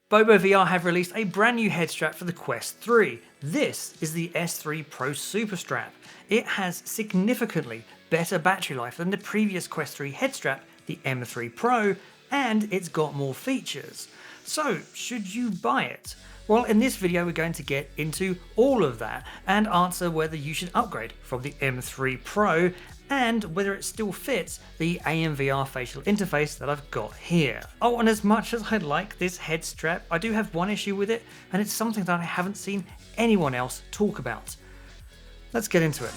Bobo VR have released a brand new head strap for the Quest 3. This is the S3 Pro Super Strap. It has significantly better battery life than the previous Quest 3 head strap, the M3 Pro, and it's got more features. So, should you buy it? Well, in this video we're going to get into all of that and answer whether you should upgrade from the M3 Pro and whether it still fits the AMVR facial interface that I've got here. Oh, and as much as I like this head strap, I do have one issue with it, and it's something that I haven't seen anyone else talk about. Let's get into it.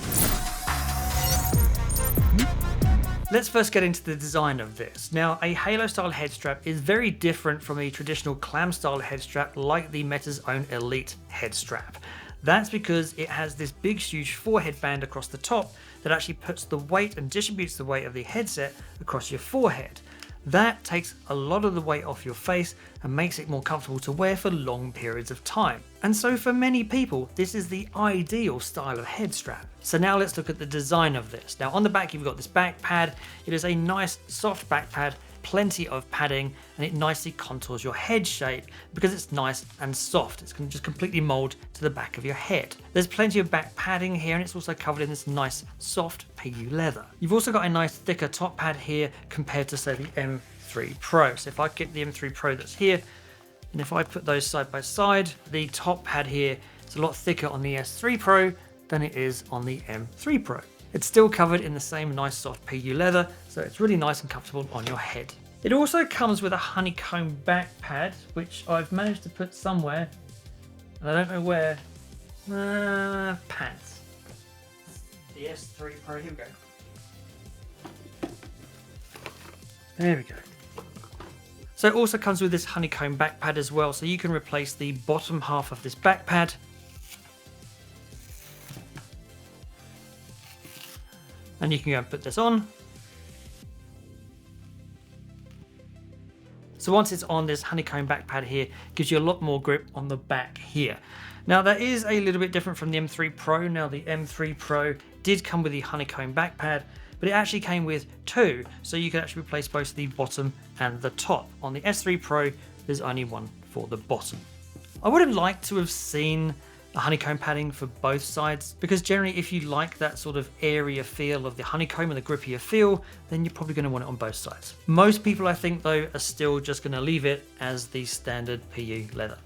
Let's first get into the design of this. Now, a Halo style head strap is very different from a traditional clam style head strap like the Meta's own Elite head strap. That's because it has this big huge forehead band across the top that actually puts the weight and distributes the weight of the headset across your forehead. That takes a lot of the weight off your face and makes it more comfortable to wear for long periods of time. And so for many people, this is the ideal style of head strap. So now let's look at the design of this. Now on the back you've got this back pad. It is a nice soft back pad, plenty of padding, and it nicely contours your head shape because it's nice and soft. It's going to just completely mold to the back of your head. There's plenty of back padding here, and it's also covered in this nice soft PU leather. You've also got a nice thicker top pad here compared to say the M3 Pro. So if I get the M3 Pro that's here, and if I put those side by side, the top pad here is a lot thicker on the S3 Pro than it is on the M3 Pro. It's still covered in the same nice soft PU leather, so it's really nice and comfortable on your head. It also comes with a honeycomb back pad, which I've managed to put somewhere, and I don't know where. Pants. The S3 Pro, here we go. There we go. So it also comes with this honeycomb back pad as well, so you can replace the bottom half of this back pad and you can go and put this on. So once it's on, this honeycomb back pad here gives you a lot more grip on the back here. Now that is a little bit different from the M3 Pro. Now the M3 Pro did come with the honeycomb back pad, but it actually came with two, so you can actually replace both the bottom and the top. On the S3 Pro, there's only one for the bottom. I would have liked to have seen a honeycomb padding for both sides, because generally if you like that sort of area feel of the honeycomb and the grippier feel, then you're probably going to want it on both sides. Most people, I think though, are still just going to leave it as the standard PU leather.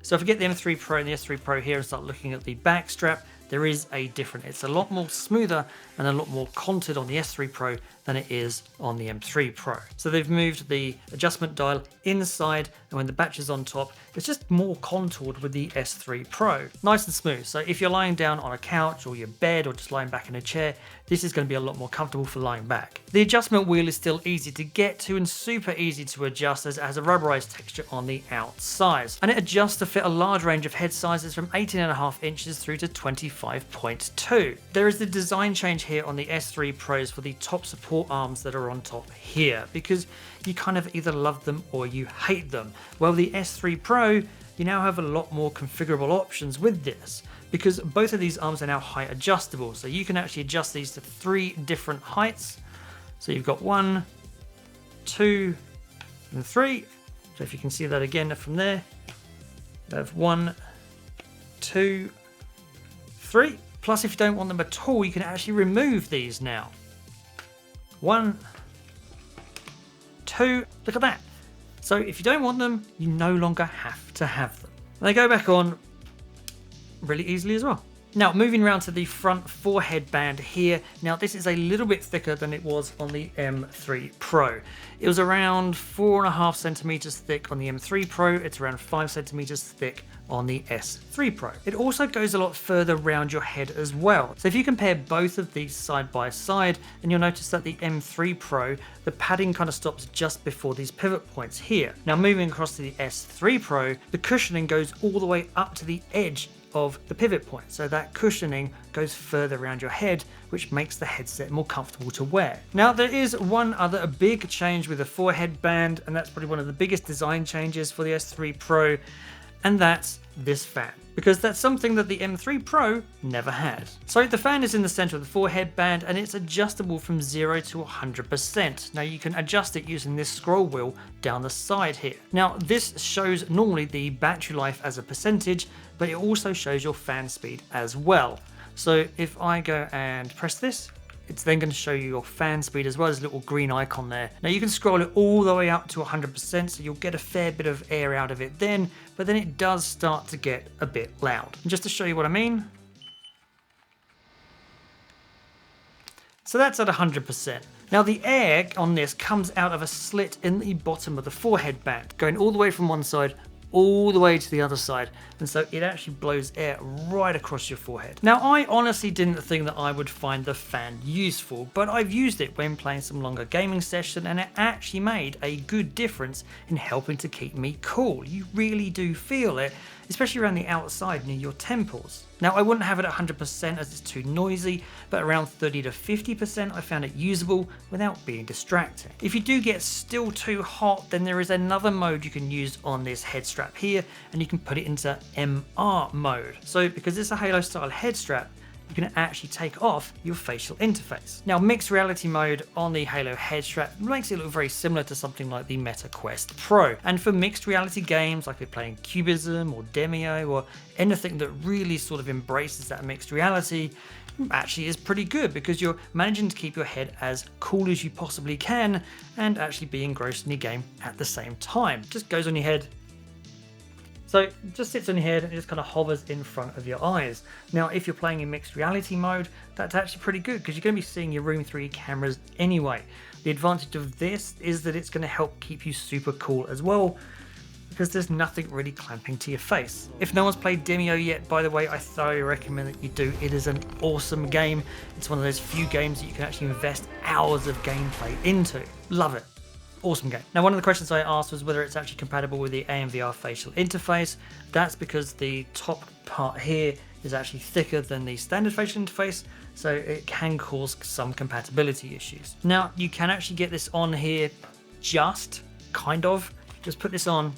So if we get the M3 Pro and the S3 Pro here and start looking at the back strap, there is a difference. It's a lot more smoother and a lot more contoured on the S3 Pro than it is on the M3 Pro. So they've moved the adjustment dial inside, and when the battery's on top, it's just more contoured with the S3 Pro. Nice and smooth. So if you're lying down on a couch or your bed or just lying back in a chair, this is going to be a lot more comfortable for lying back. The adjustment wheel is still easy to get to and super easy to adjust, as it has a rubberized texture on the outside. And it adjusts to fit a large range of head sizes from 18.5 inches through to 25.2. There is the design change here on the S3 Pros for the top support arms that are on top here, because you kind of either love them or you hate them. Well, the S3 Pro, you now have a lot more configurable options with this, because both of these arms are now height adjustable, so you can actually adjust these to 3 different heights. So you've got 1, 2, and 3. So if you can see that again from there, you have 1, 2, 3. Plus, if you don't want them at all, you can actually remove these now. 1, 2, look at that. So if you don't want them, you no longer have to have them. They go back on really easily as well. Now moving around to the front forehead band here. Now this is a little bit thicker than it was on the M3 Pro. It was around 4.5 centimeters thick on the M3 Pro. It's around 5 centimeters thick on the S3 Pro. It also goes a lot further around your head as well. So if you compare both of these side by side, then you'll notice that the M3 Pro, the padding kind of stops just before these pivot points here. Now moving across to the S3 Pro, the cushioning goes all the way up to the edge of the pivot point, so that cushioning goes further around your head, which makes the headset more comfortable to wear. Now there is one other big change with the forehead band, and that's probably one of the biggest design changes for the S3 Pro, and that's this fan, because that's something that the M3 Pro never had. So the fan is in the center of the forehead band and it's adjustable from 0 to 100%. Now you can adjust it using this scroll wheel down the side here. Now this shows normally the battery life as a percentage, but it also shows your fan speed as well. So if I go and press this, it's then going to show you your fan speed as well as a little green icon there. Now you can scroll it all the way up to 100%, so you'll get a fair bit of air out of it then, but then it does start to get a bit loud. And just to show you what I mean, so that's at 100%. Now the air on this comes out of a slit in the bottom of the forehead band, going all the way from one side all the way to the other side, and so it actually blows air right across your forehead. Now I honestly didn't think that I would find the fan useful, but I've used it when playing some longer gaming session and it actually made a good difference in helping to keep me cool. You really do feel it, especially around the outside near your temples. Now I wouldn't have it at 100% as it's too noisy, but around 30 to 50% I found it usable without being distracting. If you do get still too hot, then there is another mode you can use on this head strap here, and you can put it into MR mode. So because it's a Halo style head strap, you can actually take off your facial interface. Now mixed reality mode on the Halo head strap makes it look very similar to something like the Meta Quest Pro. And for mixed reality games, like if you're playing Cubism or Demio or anything that really sort of embraces that mixed reality, actually is pretty good because you're managing to keep your head as cool as you possibly can and actually be engrossed in your game at the same time. Just goes on your head. So it just sits on your head and it just kind of hovers in front of your eyes. Now, if you're playing in mixed reality mode, that's actually pretty good because you're going to be seeing your Room 3 cameras anyway. The advantage of this is that it's going to help keep you super cool as well, because there's nothing really clamping to your face. If no one's played Demio yet, by the way, I thoroughly recommend that you do. It is an awesome game. It's one of those few games that you can actually invest hours of gameplay into. Love it. Awesome game. Now, one of the questions I asked was whether it's actually compatible with the AMVR facial interface. That's because the top part here is actually thicker than the standard facial interface, so it can cause some compatibility issues. Now, you can actually get this on here just put this on.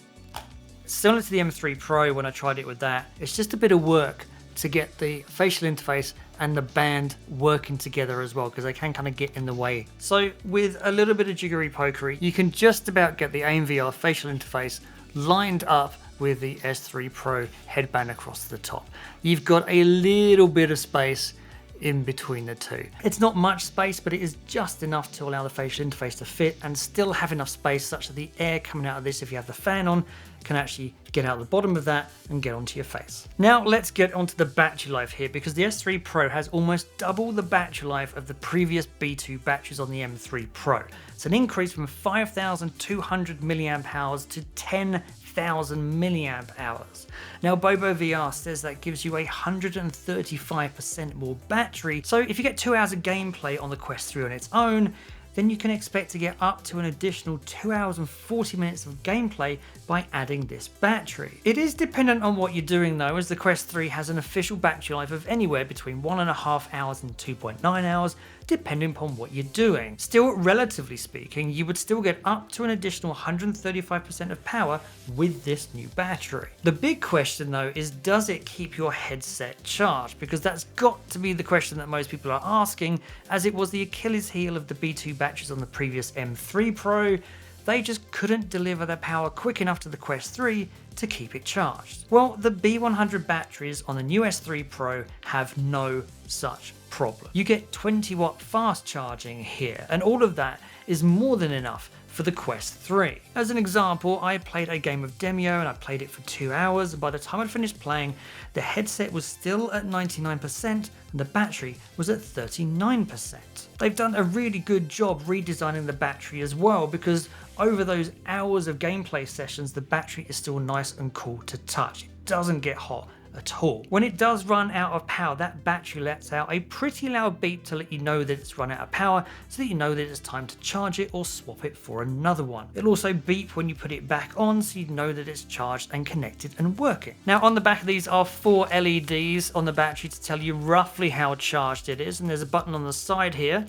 Similar to the M3 Pro when I tried it with that, it's just a bit of work to get the facial interface and the band working together as well, because they can kind of get in the way. So with a little bit of jiggery pokery, you can just about get the AMVR facial interface lined up with the S3 Pro headband across the top. You've got a little bit of space in between the two. It's not much space, but it is just enough to allow the facial interface to fit and still have enough space such that the air coming out of this, if you have the fan on, can actually get out the bottom of that and get onto your face. Now let's get onto the battery life here, because the S3 Pro has almost double the battery life of the previous B2 batteries on the M3 Pro. It's an increase from 5,200 milliamp hours to 10,000 milliamp hours. Now Bobo VR says that gives you 135% more battery, so if you get 2 hours of gameplay on the Quest 3 on its own, then you can expect to get up to an additional 2 hours and 40 minutes of gameplay by adding this battery. It is dependent on what you're doing though, as the Quest 3 has an official battery life of anywhere between 1.5 hours and 2.9 hours, depending upon what you're doing. Still, relatively speaking, you would still get up to an additional 135% of power with this new battery. The big question though is, does it keep your headset charged? Because that's got to be the question that most people are asking, as it was the Achilles heel of the B2 batteries on the previous M3 Pro. They just couldn't deliver their power quick enough to the Quest 3 to keep it charged. Well, the B100 batteries on the new S3 Pro have no such problem. You get 20 watt fast charging here, and all of that is more than enough for the Quest 3. As an example, I played a game of Demio and I played it for 2 hours, and by the time I'd finished playing, the headset was still at 99% and the battery was at 39%. They've done a really good job redesigning the battery as well, because over those hours of gameplay sessions, the battery is still nice and cool to touch. It doesn't get hot at all. When it does run out of power, that battery lets out a pretty loud beep to let you know that it's run out of power, so that you know that it's time to charge it or swap it for another one. It'll also beep when you put it back on, so you know that it's charged and connected and working. Now on the back of these are 4 LEDs on the battery to tell you roughly how charged it is, and there's a button on the side here.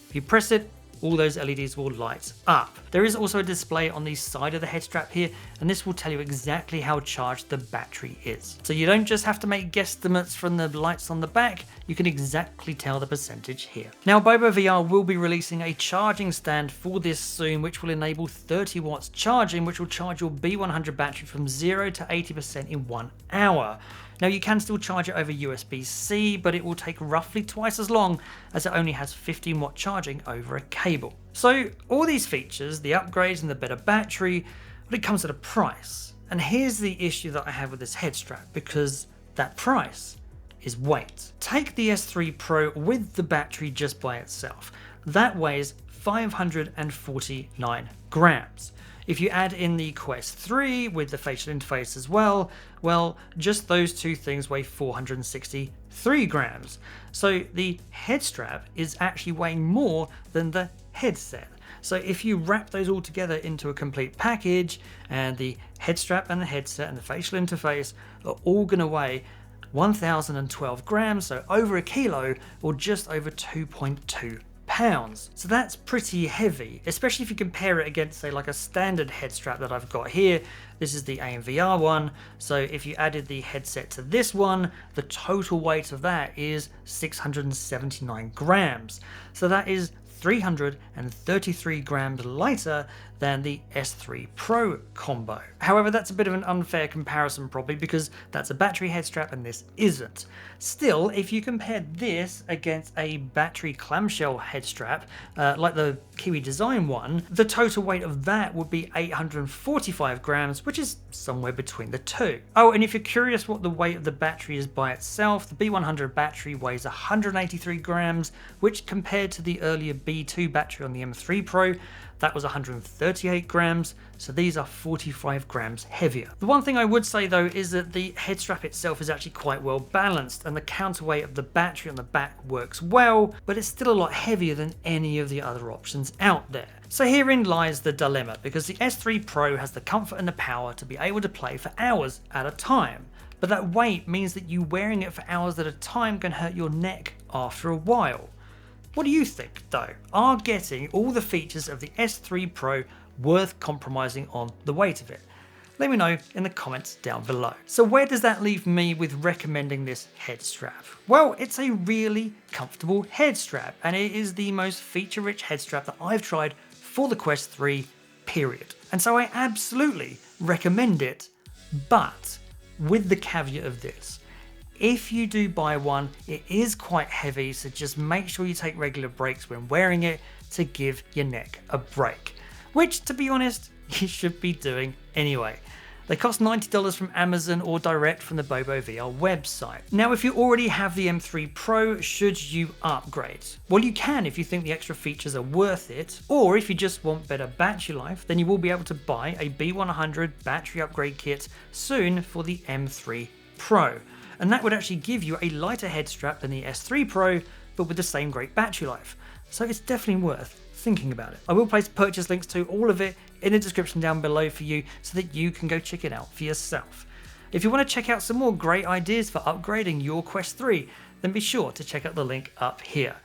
If you press it, all those LEDs will light up. There is also a display on the side of the head strap here, and this will tell you exactly how charged the battery is. So you don't just have to make guesstimates from the lights on the back, you can exactly tell the percentage here. Now Bobo VR will be releasing a charging stand for this soon, which will enable 30 watts charging, which will charge your B100 battery from 0 to 80% in 1 hour. Now you can still charge it over USB-C, but it will take roughly twice as long as it only has 15 watt charging over a cable. So all these features, the upgrades and the better battery, but it comes at a price. And here's the issue that I have with this head strap, because that price is weight. Take the S3 Pro with the battery just by itself. That weighs 549 grams. If you add in the Quest 3 with the facial interface as well, just those two things weigh 463 grams. So the head strap is actually weighing more than the headset. So if you wrap those all together into a complete package, and the head strap and the headset and the facial interface are all going to weigh 1,012 grams, so over a kilo, or just over 2.2 pounds. So that's pretty heavy, especially if you compare it against, say, like a standard head strap that I've got here. This is the AMVR one. So if you added the headset to this one, the total weight of that is 679 grams. So that is 333 grams lighter than the S3 Pro combo. However, that's a bit of an unfair comparison probably, because that's a battery head strap and this isn't. Still, if you compare this against a battery clamshell head strap, like the Kiwi Design one, the total weight of that would be 845 grams, which is somewhere between the two. Oh, and if you're curious what the weight of the battery is by itself, the B100 battery weighs 183 grams, which compared to the earlier B2 battery on the M3 Pro, that was 138 grams, so these are 45 grams heavier. The one thing I would say though is that the head strap itself is actually quite well balanced, and the counterweight of the battery on the back works well, but it's still a lot heavier than any of the other options out there. So herein lies the dilemma, because the S3 Pro has the comfort and the power to be able to play for hours at a time. But that weight means that you wearing it for hours at a time can hurt your neck after a while. What do you think though? Are getting all the features of the S3 Pro worth compromising on the weight of it? Let me know in the comments down below. So where does that leave me with recommending this head strap? Well, it's a really comfortable head strap, and it is the most feature-rich head strap that I've tried for the Quest 3, period. And so I absolutely recommend it, but with the caveat of this. If you do buy one, it is quite heavy, so just make sure you take regular breaks when wearing it to give your neck a break. Which, to be honest, you should be doing anyway. They cost $90 from Amazon or direct from the Bobo VR website. Now, if you already have the M3 Pro, should you upgrade? Well, you can if you think the extra features are worth it, or if you just want better battery life, then you will be able to buy a B100 battery upgrade kit soon for the M3 Pro. And that would actually give you a lighter head strap than the S3 Pro, but with the same great battery life. So it's definitely worth thinking about it. I will place purchase links to all of it in the description down below for you, so that you can go check it out for yourself. If you want to check out some more great ideas for upgrading your Quest 3, then be sure to check out the link up here.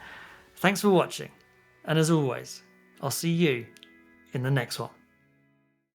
Thanks for watching, and as always, I'll see you in the next one.